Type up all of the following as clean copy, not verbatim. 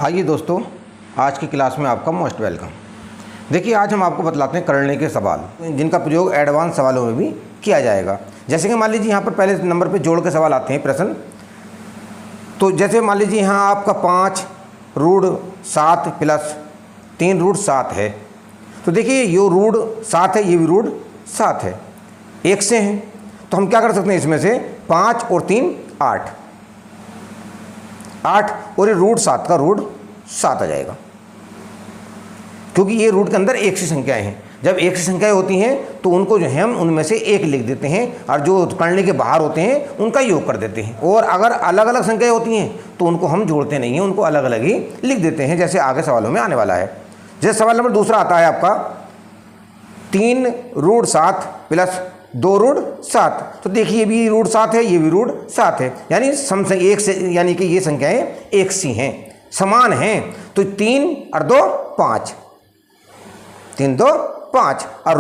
आइए दोस्तों, आज की क्लास में आपका मोस्ट वेलकम। देखिए, आज हम आपको बतलाते हैं करने के सवाल, जिनका प्रयोग एडवांस सवालों में भी किया जाएगा। जैसे कि मान लीजिए यहाँ पर पहले नंबर पे जोड़ के सवाल आते हैं प्रश्न। तो जैसे मान लीजिए यहाँ आपका 5√7 प्लस 3√7 है। तो देखिए ये रूट 7 है, ये भी रूट 7 है, एक से हैं। तो हम क्या कर सकते हैं, इसमें से 5 और 3 8 और ये √7 का √7 आ जाएगा, क्योंकि ये रूट के अंदर एक सी संख्याएं हैं। जब एक सी संख्याएं होती हैं तो उनको जो है हम उनमें से एक लिख देते हैं, और जो करने के बाहर होते हैं उनका योग कर देते हैं। और अगर अलग अलग संख्याएं होती हैं तो उनको हम जोड़ते नहीं हैं, उनको अलग अलग ही लिख देते हैं, जैसे आगे सवालों में आने वाला है। जैसे सवाल नंबर दूसरा आता है आपका 3√7 प्लस 2√7। तो देखिए ये भी √7 है, ये भी √7 है, यानी सम से एक से, यानी कि ये संख्याएं एक सी हैं, समान हैं। तो 3 और 2 5, 3 2 5 और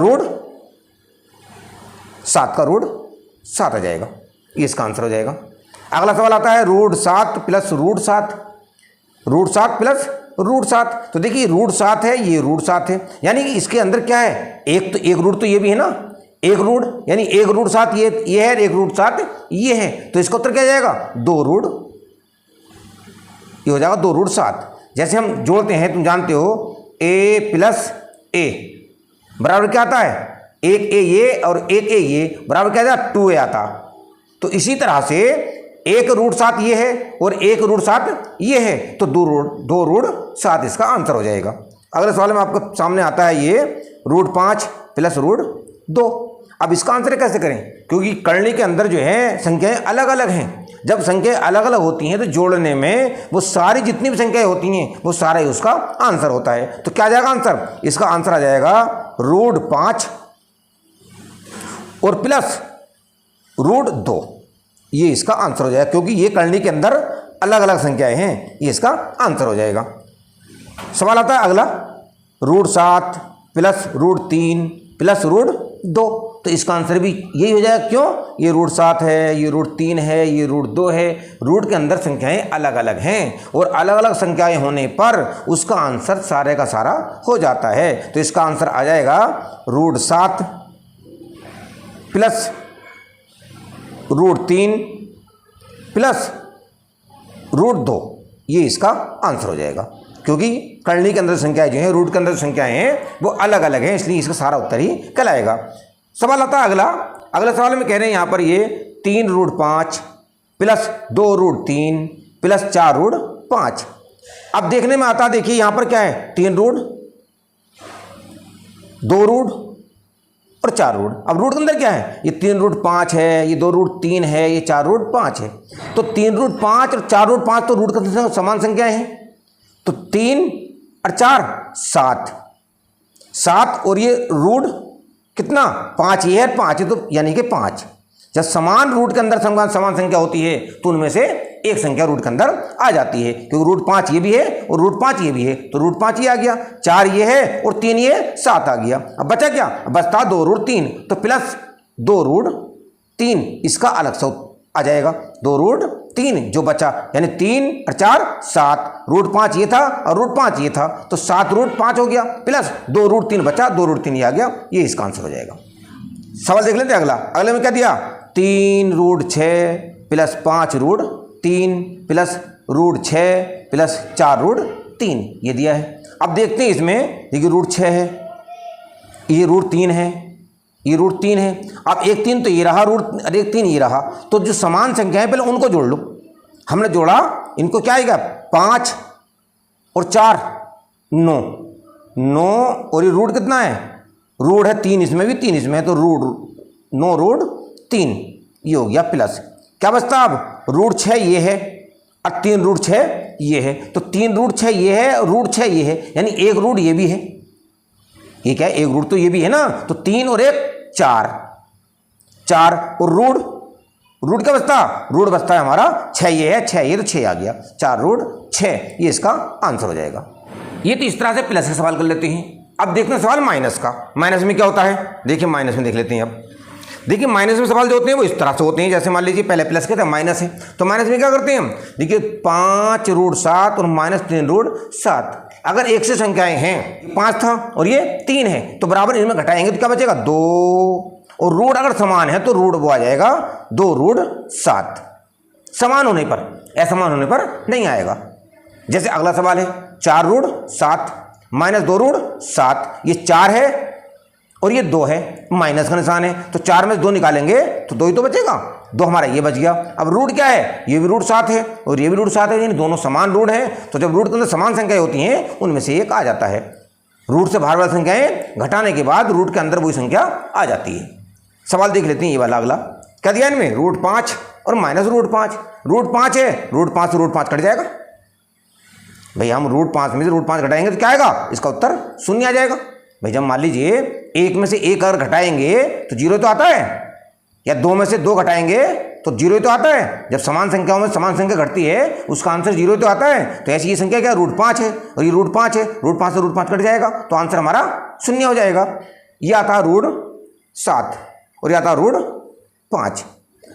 √7 का √7 आ जाएगा, ये इसका आंसर हो जाएगा। अगला सवाल आता है √7 प्लस √7, √7 प्लस √7। तो देखिए √7 है, ये √7 है, यानी कि इसके अंदर क्या है, एक रूट तो ये भी है ना, एक रूट, यानी एक √7 ये है, एक √7 ये है। तो इसका उत्तर क्या जाएगा, 2 रूट, ये हो जाएगा 2 √7। जैसे हम जोड़ते हैं, तुम जानते हो a प्लस a बराबर क्या आता है, एक a ये और एक a ये बराबर क्या आता है, 2a आता। तो इसी तरह से एक √7 ये है और एक √7 ये है, तो 2 √7 इसका आंसर हो जाएगा। अगले सवाल में आपको सामने आता है ये √5 प्लस √2। अब इसका आंसर कैसे करें, क्योंकि करने के अंदर जो है संख्याएं अलग अलग हैं। जब संख्याएं अलग अलग होती हैं तो जोड़ने में वो सारी जितनी भी संख्याएं होती हैं वो सारा ही उसका आंसर होता है। तो क्या आ जाएगा आंसर, इसका आंसर आ जाएगा √5 और प्लस √2, ये इसका आंसर हो जाएगा, क्योंकि ये करने के अंदर अलग अलग संख्याएं हैं, ये इसका आंसर हो जाएगा। सवाल आता है अगला √7 प्लस √3 प्लस √2। तो इसका आंसर भी यही हो जाएगा, क्यों, ये √7 है, ये √3 है, ये √2 है। रूट के अंदर संख्याएं अलग अलग हैं और अलग अलग संख्याएं होने पर उसका आंसर सारे का सारा हो जाता है। तो इसका आंसर आ जाएगा √7 प्लस √3 प्लस √2, ये इसका आंसर हो जाएगा, क्योंकि करनी के अंदर संख्याएं जो हैं, रूट के अंदर संख्याएं हैं, वो अलग अलग हैं, इसलिए इसका सारा उत्तर ही कहलाएगा। सवाल आता है अगला सवाल में कह रहे हैं यहाँ पर ये 3√5 प्लस 2√3 प्लस 4√5। अब देखने में आता, देखिए यहाँ पर क्या है, 3 रूट, 2 रूट और 4 रूट। अब रूट के अंदर क्या है, ये 3√5 है, ये 2√3 है, ये 4√5 है। तो 3√5 और 4√5 तो रूट के अंदर समान संख्याएं हैं। तो 3 और 4 7 और ये रूट कितना, 5 ये है, 5 है, तो यानी कि 5। जब समान रूट के अंदर समान संख्या होती है तो उनमें से एक संख्या रूट के अंदर आ जाती है, क्योंकि √5 ये भी है और √5 ये भी है, तो √5 ये आ गया, 4 ये है और 3 ये 7 आ गया। अब बचा क्या, बचता 2√3, तो प्लस 2√3 इसका अलग से आ जाएगा, 2√3 जो बचा, यानी 3 और 4 7, √5 ये था और √5 ये था, तो 7√5 हो गया, प्लस 2√3 बचा, 2√3 ये आ गया, ये इसका आंसर हो जाएगा। सवाल देख लेते हैं अगले में क्या दिया, 3√6 प्लस 5√3 प्लस √6 प्लस 4√3 ये दिया है। अब देखते हैं इसमें, देखिए √6 है, ये √3 है, ये √3 है। अब एक 3 तो ये रहा, एक 3 ये रहा, तो जो समान संख्या है पहले उनको जोड़ लो। हमने जोड़ा, इनको क्या आएगा, 5 और 4 9 और ये रूट कितना है, रूट है 3 इसमें भी, 3 इसमें है, तो √3 ये हो गया, प्लस क्या बचता, अब √6 ये है और 3√6 ये है, तो 3√6 ये है, √6 ये है, यानी एक रूट ये भी है, ये क्या है, एक रूट तो ये भी है ना, तो 3 और 1 4 और रूट क्या बचता, रूट बचता है हमारा 6 ये है, 6 ये, तो 6 आ गया, 4√6 ये इसका आंसर हो जाएगा। ये तो इस तरह से प्लस का सवाल कर लेते हैं। अब देखते हैं सवाल माइनस का। माइनस में क्या होता है, देखिए माइनस में देख लेते हैं। अब देखिए माइनस में सवाल जो होते हैं वो इस तरह से होते हैं, जैसे मान लीजिए पहले प्लस के थे माइनस है, तो माइनस में क्या करते हैं हम, देखिए 5√7 और -3√7। अगर एक से संख्याएं हैं, 5 था और ये 3 है, तो बराबर इनमें घटाएंगे तो क्या बचेगा 2, और रूट अगर समान है तो रूट वो आ जाएगा 2√7 समान होने पर, असमान होने पर नहीं आएगा। जैसे अगला सवाल है 4√7 -2√7, ये 4 है और ये 2 है, माइनस का निशान है, तो 4 में से 2 निकालेंगे तो 2 ही तो बचेगा, 2 हमारा ये बच गया। अब रूट क्या है, ये भी √7 है और ये भी √7 है, यानी दोनों समान रूट हैं, तो जब रूट के अंदर समान संख्याएं होती हैं उनमें से एक आ जाता है। रूट से बाहर वाली संख्याएं घटाने के बाद रूट के अंदर वही संख्या आ जाती है। सवाल देख लेते हैं ये वाला अगला, क्या दिया इनमें, √5 और -√5। √5 है, √5 से √5 कट जाएगा, भाई हम √5 में से √5 घटाएंगे तो क्या आएगा, इसका उत्तर 0 आ जाएगा। भाई जब मान लीजिए एक में से एक अगर घटाएंगे तो 0 तो आता है, या 2 में से 2 घटाएंगे तो 0 तो आता है। जब समान संख्याओं में समान संख्या घटती है उसका आंसर 0 तो आता है, तो ऐसी ये संख्या क्या √5 है और ये √5 है, √5 से √5 कट जाएगा तो आंसर हमारा 0 हो जाएगा। ये आता है √7 और ये आता है √5।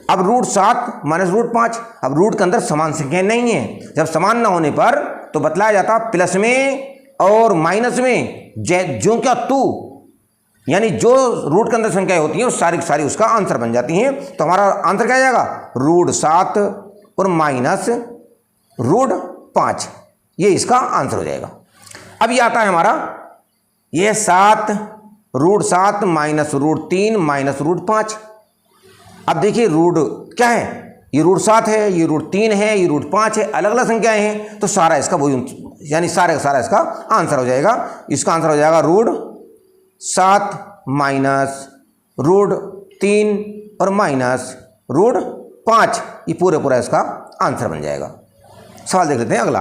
अब √7 -√5, अब रूट के अंदर समान संख्याएं नहीं है, जब समान ना होने पर तो बतलाया जाता प्लस में और माइनस में जो क्या टू, यानी जो रूट के अंदर संख्याएं होती हैं वो सारी सारी उसका आंसर बन जाती हैं। तो हमारा आंसर क्या आ जाएगा, √7 और -√5, ये इसका आंसर हो जाएगा। अब ये आता है हमारा ये 7 √7 -√3 -√5। अब देखिए रूट क्या है, ये √7 है, ये √3 है, ये √5 है, अलग अलग संख्याएं हैं, तो सारा इसका वही, यानी सारे का सारा इसका आंसर हो जाएगा। इसका आंसर हो जाएगा √7 -√3 और -√5, ये पूरा इसका आंसर बन जाएगा। सवाल देख लेते हैं अगला।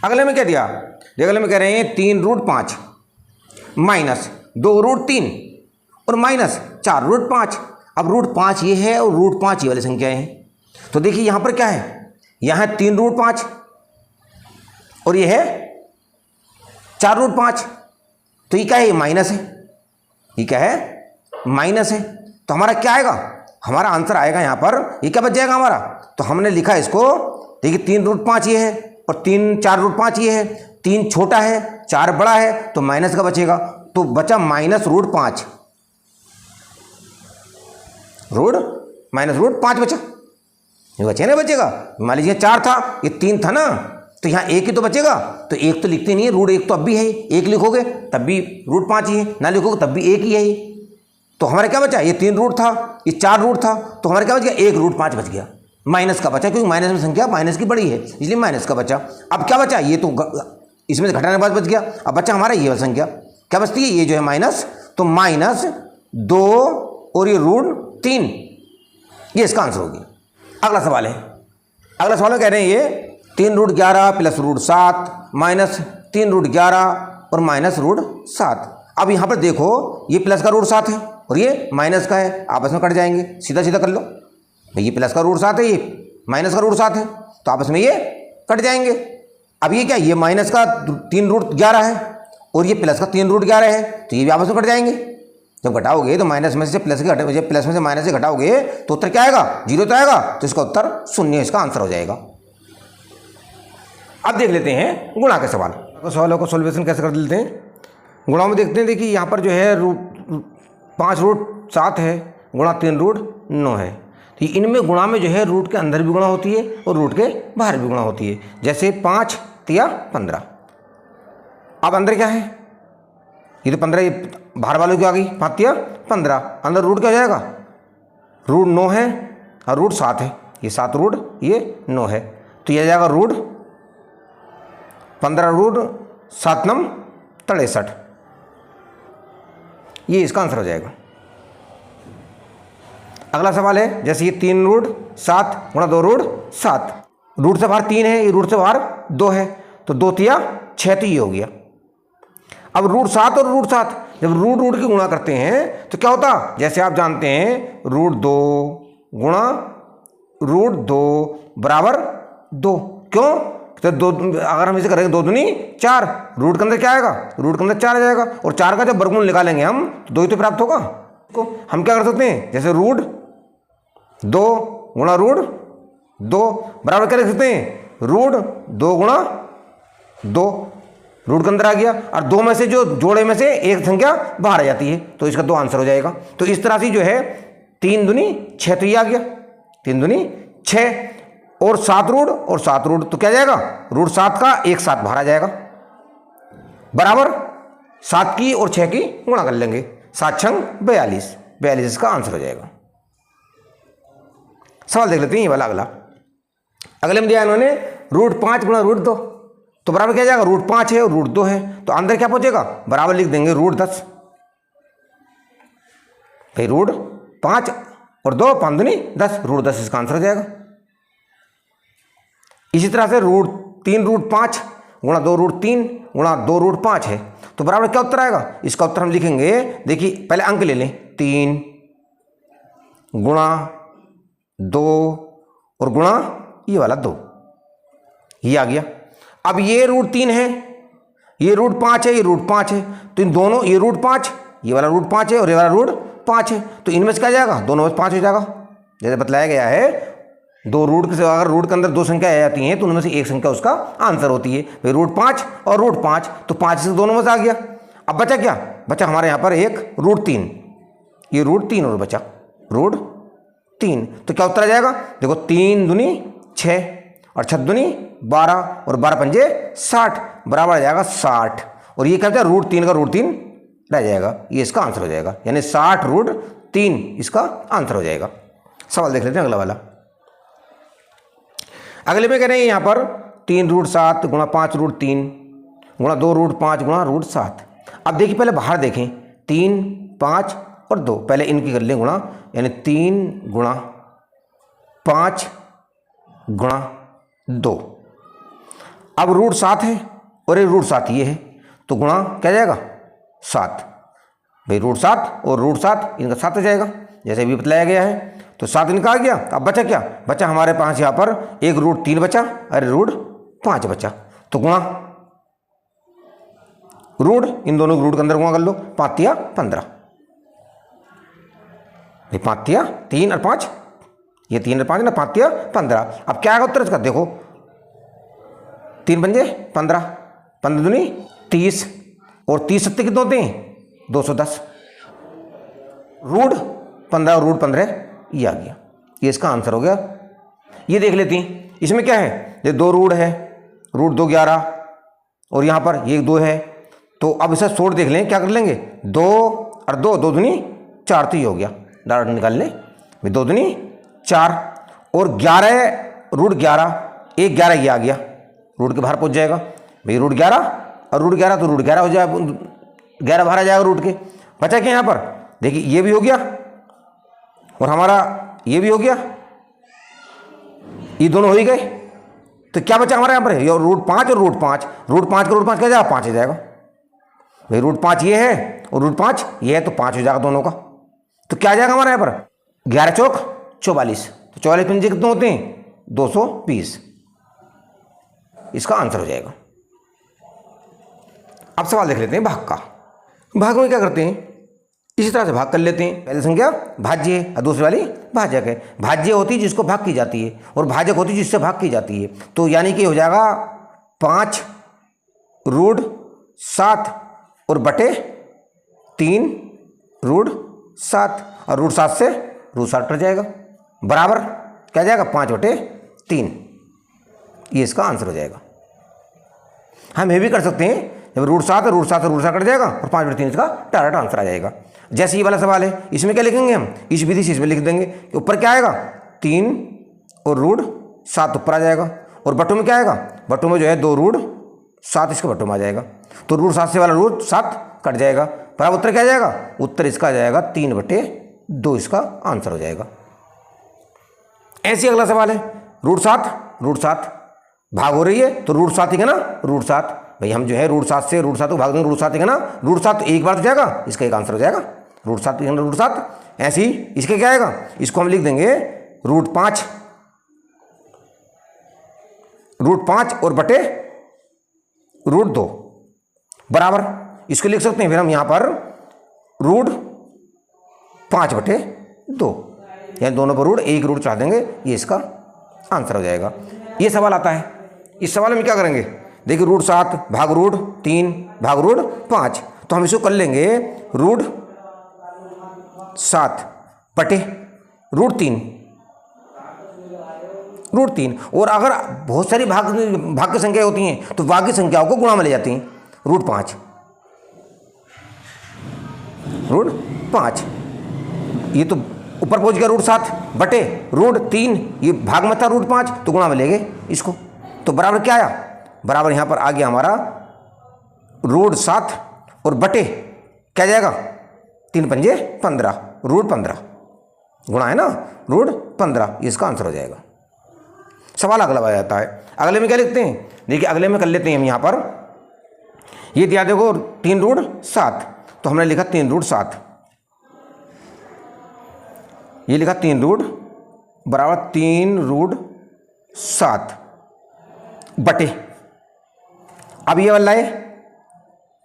अगले में क्या दिया, अगले में कह रहे हैं 3√5 -2√3 और -4√5। अब √5 ये है और √5 ये वाली संख्याएं हैं, तो देखिए यहाँ पर क्या है, यहाँ है 3√5 और ये है 4√5, तो ये क्या है, ये माइनस है, ये क्या है, माइनस है। तो हमारा क्या आएगा, हमारा आंसर आएगा यहाँ पर, ये क्या बच जाएगा हमारा, तो हमने लिखा इसको, देखिए 3√5 ये है और 4√5 ये है, 3 छोटा है 4 बड़ा है, तो माइनस का बचेगा, तो बचा -√5, -√5 बचा, ये बचे ना, बचेगा। मान लीजिए 4 था, ये 3 था ना, तो यहाँ 1 ही तो बचेगा, तो 1 तो लिखते नहीं है, √1 तो अब भी है, 1 लिखोगे तब भी √5 ही है, ना लिखोगे तब भी 1 ही है। तो हमारा क्या बचा, ये 3 रूट था, ये 4 रूट था, तो हमारा क्या बच गया, 1 √5 बच गया, माइनस का बचा, क्योंकि माइनस में संख्या माइनस की बड़ी है इसलिए माइनस का बचा। अब क्या बचा, ये तो इसमें से घटाने के बाद बच गया, अब बचा हमारा ये वाली संख्या, क्या बचती है, ये जो है माइनस, तो -2 और ये √3, ये इसका आंसर होगी। अगला सवाल है, अगला सवाल में कह रहे हैं ये 3√11 + √7 -3√11 और -√7। अब यहाँ पर देखो ये प्लस का √7 है और ये माइनस का है, आपस में कट जाएंगे, सीधा सीधा कर लो, ये प्लस का √7 है, ये माइनस का √7 है, तो आपस में ये कट जाएंगे। अब ये क्या, ये माइनस का 3√11 है और ये प्लस का 3√11 है, तो ये भी आपस में कट जाएंगे। जब घटाओगे तो माइनस में से प्लस के प्लस में से माइनस से घटाओगे तो उत्तर क्या आएगा, 0 तो आएगा, तो इसका उत्तर 0 इसका आंसर हो जाएगा। अब देख लेते हैं गुणा के सवाल, सवालों को सोल्यूशन कैसे कर लेते हैं। गुणा में देखते हैं, देखिए यहाँ पर जो है 5√7 है गुणा 3√9 है, तो इनमें गुणा में जो है रूट के अंदर भी गुणा होती है और रूट के बाहर भी गुणा होती है। जैसे 5 × 15, अब अंदर क्या है, ये तो 15, ये बाहर वालों की आ गई, 5 × 15, अंदर रूट क्या हो जाएगा, √9 है और √7 है, ये 7 रूट ये 9 है, तो यह जाएगा √15 √7 ये इसका आंसर हो जाएगा। अगला सवाल है, जैसे ये 3√7 गुणा 2√7, रूट से बाहर 3 है, ये रूट से बाहर 2 है, तो 2 × 6 तो ये हो गया। अब √7 और √7 जब रूट की गुणा करते हैं तो क्या होता, जैसे आप जानते हैं √2 गुणा √2 बराबर 2, क्यों, तो 2 अगर हम इसे करेंगे 2 दूनी 4, रूट के अंदर क्या आएगा, रूट के अंदर 4 आ जाएगा, और 4 का जब वर्गमूल निकालेंगे हम तो 2 ही तो प्राप्त होगा, को हम क्या कर सकते हैं, जैसे रूट 2 गुणा रूट 2 बराबर क्या लिख सकते हैं, रूट 2 गुणा 2, रूट के अंदर आ गया और 2 में से जो जोड़े में से एक संख्या बाहर आ जाती है तो इसका 2 आंसर हो जाएगा। तो इस तरह से जो है 3 दूनी 6, तो ये आ गया 3 दूनी 6 और 7 रूट तो क्या जाएगा, रूट 7 का एक साथ बाहर आ जाएगा बराबर 7 की और 6 की गुणा कर लेंगे, 7 छंग 42 इसका आंसर हो जाएगा। सवाल देख लेते हैं ये वाला अगले में दिया इन्होंने रूट 5 गुणा रूट 2, तो बराबर क्या जाएगा, रूट 5 है और रूट 2 है तो अंदर क्या पहुंचेगा, बराबर लिख देंगे रूट 10। भाई रूट 5 और 2 5 दूनी 10, रूट 10 इसका आंसर हो जाएगा। इसी तरह से रूट 5 गुणा 2 रूट 3 गुणा 2 रूट 5 है तो बराबर क्या उत्तर आएगा, इसका उत्तर हम लिखेंगे, देखिए पहले अंक ले लें, 3 गुणा 2 और गुणा ये वाला 2, ये आ गया। अब ये रूट 3 है, ये रूट 5 है, ये रूट 5 है तो इन दोनों, ये रूट 5, ये वाला रूट 5 है और ये वाला रूट 5 है तो इनमें से क्या जाएगा, दोनों में 5 हो जाएगा। जैसे बतलाया गया है 2 रूट से अगर रूट के अंदर 2 संख्या आ जाती हैं तो उनमें से एक संख्या उसका आंसर होती है। भाई रूट 5 और रूट 5 तो 5 से दोनों में से आ गया। अब बचा क्या, बचा हमारे यहाँ पर एक रूट 3, ये रूट 3 और बचा रूट 3 तो क्या उत्तर आ जाएगा, देखो 3 दूनी 6 और 6 दूनी 12 और 12 पंजे 60 बराबर आ जाएगा 60 और ये क्या होता है, रूट 3 का रूट 3 रह जाएगा, ये इसका आंसर हो जाएगा, यानी 60 रूट 3 इसका आंसर हो जाएगा। सवाल देख लेते हैं अगला वाला। अगले में कह रहे हैं यहाँ पर 3 रूट 7 गुणा 5 रूट 3 गुणा 2 रूट 5 गुणा रूट 7। अब देखिए पहले बाहर देखें, 3 5 और 2, पहले इनकी कर लें गुणा, यानी 3 गुणा 5 गुणा 2। अब रूट 7 है और ये रूट 7 ये है तो गुणा क्या जाएगा 7, भाई रूट 7 और रूट 7 इनका 7 हो जाएगा जैसे भी बतलाया गया है तो 7 इनका आ गया। अब बचा क्या, बचा हमारे पास यहाँ पर एक रूट 3 बचा और रूट 5 बचा तो गुणा रूट, इन दोनों रूट के अंदर गुणा कर लो, 5 या 15, 5 या 3 और 5, ये 3 और 5 ना, 5 या 15। अब क्या आएगा उत्तर इसका, देखो 3 पंजे 15, 15 दूनी 30 और 30 सत्ते कितने होते हैं 210, रूट 15 और रूट 15 ये आ गया, ये इसका आंसर हो गया। ये देख लेती हैं इसमें क्या है, ये 2 रूट है, रूट 2 11 और यहाँ पर ये 2 है तो अब इसे सोट देख लें, क्या कर लेंगे 2 और 2 2 दूनी 4 तो ये हो गया, डायरेक्ट निकाल लें, 2 दूनी 4 और 11 रूट 11 एक 11 ये आ गया, रूट के बाहर पहुँच जाएगा, भाई रूट 11 और रूट 11 तो रूट 11 हो जाएगा, 11 बाहर आ जाएगा रूट के। बचा क्या यहाँ पर, देखिए ये भी हो गया और हमारा ये भी हो गया, ये दोनों हो ही गए तो क्या बचा हमारे यहाँ पर, ये रूट 5 और रूट 5, रूट 5 का रूट 5 क्या जाएगा 5 हो जाएगा, भाई रूट 5 ये है और रूट 5 ये है तो 5 हो जाएगा दोनों का। तो क्या आ जाएगा हमारे यहाँ पर 11 चौक 44, तो 44 पंजे कितने होते हैं 220, इसका आंसर हो जाएगा। अब सवाल देख लेते हैं भाग का। भाग में क्या करते हैं, इसी तरह से भाग कर लेते हैं, पहली संख्या भाज्य है और दूसरी वाली भाजक है। भाज्य होती है जिसको भाग की जाती है और भाजक होती है जिससे भाग की जाती है, तो यानी कि हो जाएगा 5 रूट 7 और बटे 3 रूट 7 और रूट 7 से रूट 7 कट जाएगा बराबर क्या जाएगा 5 बटे 3, ये इसका आंसर हो जाएगा। हम ये भी कर सकते हैं, जब रूट 7 है रूट 7 से रूट 7 कट जाएगा और 5 बटे 3 इसका डायरेक्ट आंसर आ जाएगा। जैसे ये वाला सवाल है इसमें क्या लिखेंगे हम, इस विधि से इसमें लिख देंगे कि ऊपर क्या आएगा 3 और रूट 7 ऊपर आ जाएगा और बटों में क्या आएगा, बटों में जो है 2 रूट 7 इसके बटों में आ जाएगा तो रूट 7 से वाला रूट 7 कट जाएगा, पर उत्तर क्या आ जाएगा, उत्तर इसका आ जाएगा 3 बटे 2 इसका आंसर हो जाएगा। ऐसे अगला सवाल है रूट 7 भाग हो रही है तो रूट 7 ही है ना, रूट 7, भाई हम जो है रूट 7 से रूट 7 को भाग देंगे, रूट 7 ही है ना, रूट 7 एक बार तो जाएगा, इसका एक आंसर हो जाएगा रूट 7 रूट 7। ऐसे ही इसके क्या आएगा, इसको हम लिख देंगे रूट 5 और बटे रूट 2 बराबर, इसको लिख सकते हैं फिर हम यहाँ पर रूट 5/2, यानी दोनों पर रूट एक रूट चढ़ा देंगे, ये इसका आंसर हो जाएगा। ये सवाल आता है, इस सवाल में क्या करेंगे, देखिए √7 भाग √3 भाग √5, तो हम इसको कर लेंगे √7 बटे √3, और अगर बहुत सारी भाग की संख्या होती हैं तो भाग की संख्याओं को गुणा में ले जाती हैं, √5 ये तो ऊपर पहुंच गया √7 बटे √3, ये भाग में था √5 तो गुणा में ले गए इसको, तो बराबर क्या आया, बराबर यहाँ पर आ गया हमारा √7 और बटे क्या जाएगा 3 पंजे 15, √15 गुणा है ना √15, इसका आंसर हो जाएगा। सवाल अगला आ जाता है, अगले में क्या लिखते हैं, देखिए अगले में कर लेते हैं हम यहाँ पर, ये दिया देखो 3√7, तो हमने लिखा 3√7, ये लिखा 3 बराबर 3√7 बटे, अब ये वाला है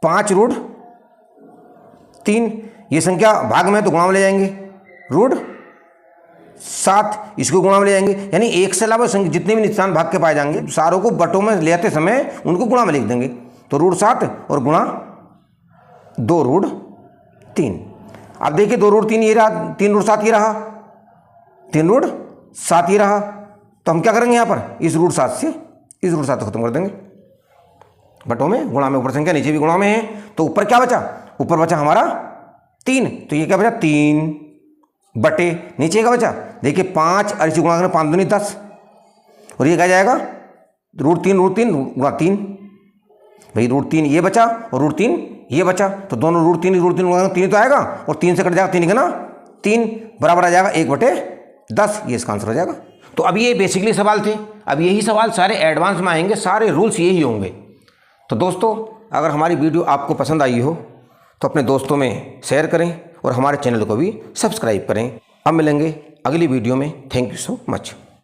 5√3, ये संख्या भाग में तो गुणा में ले जाएंगे, √7 इसको गुणा में ले जाएंगे, यानी एक से अलावा जितने भी निशान भाग के पाए जाएंगे सारों को बटों में ले आते समय उनको गुणा में लिख देंगे, तो √7 और गुणा 2√3। अब देखिए 2√3 ये रहा, 3√7 ये रहा, 3√7 ये रहा, तो हम क्या करेंगे यहाँ पर इस √7 से इस √7 को खत्म कर देंगे, बटों में गुणा में ऊपर संख्या नीचे भी गुणा में है, तो ऊपर क्या बचा, ऊपर बचा हमारा 3, तो ये क्या बचा 3 बटे नीचे क्या बचा, देखिए 5 और इसे गुणा करें 5 दूनी 10, और ये क्या जाएगा √3 गुणा 3, भाई √3 ये बचा और √3 ये बचा, तो दोनों √3 गुणा 3 तो आएगा, और 3 से कट जाएगा 3 ना 3 बराबर आ जाएगा 1/10, ये इसका आंसर हो जाएगा। तो अब ये बेसिकली सवाल थे, अब यही सवाल सारे एडवांस में आएंगे, सारे रूल्स यही होंगे। तो दोस्तों अगर हमारी वीडियो आपको पसंद आई हो तो अपने दोस्तों में शेयर करें और हमारे चैनल को भी सब्सक्राइब करें। अब मिलेंगे अगली वीडियो में, थैंक यू सो मच।